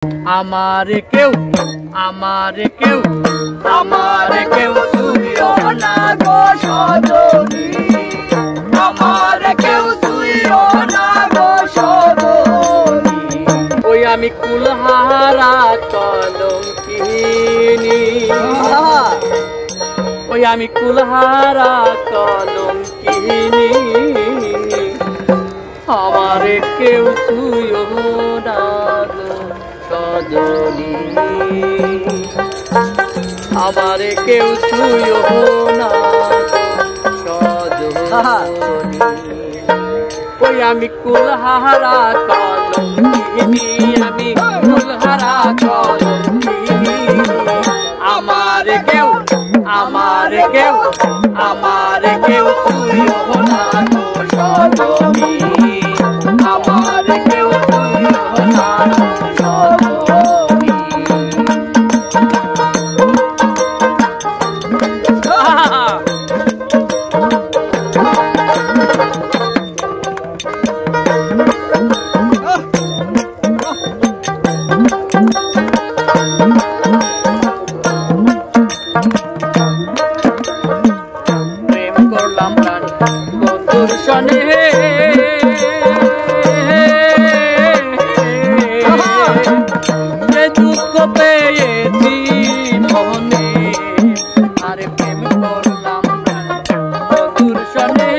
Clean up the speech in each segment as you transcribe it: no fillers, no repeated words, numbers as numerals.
আমারে কেউ ছুঁইও না গো সজনী, আমারে কেউ ছুঁইও না গো সজনী। ওই আমি কুলহারা কলঙ্কিনী, ওই আমি কুলহারা কলঙ্কিনী, আমারে কেউ ছুঁইও না গো সজনী, আমারে কেউ ছুঁইও না সজনী। ওই আমি কুলহারা কলঙ্কিনী, আমি কুলহারা কলঙ্কিনী, আমারে কেউ ছুঁইও না গো সজনী, আমারে কেউ ছুঁইও না গো সজনী। প্রেম করলাম প্রাণ বন্ধুর সনে, যে দুঃখ পেয়েছি মনে, আরে প্রেম করলাম প্রাণ বন্ধুর সনে,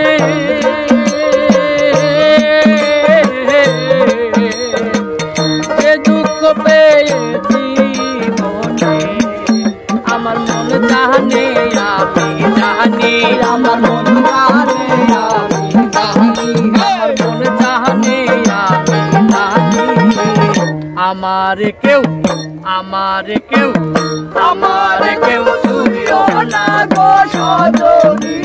যে দুঃখ পেয়েছি মনে, আমার মন জানে আমি জানি, আমার মন জানে আমি জানি, আমার মন জানে আমি জানি, আমারে কেউ ছুঁইও না গো সজনী,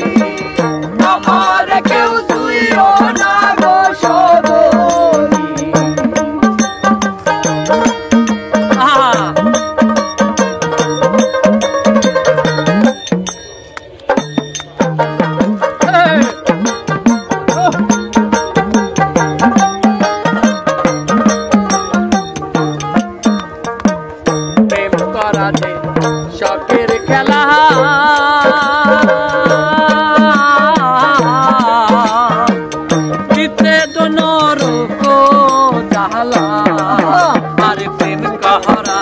আমারে কেউ ছুঁইও না গো সজনী। প্রেম করা যে শখের খেলা, দিতে দোনর কো জালা, আরে প্রেম করা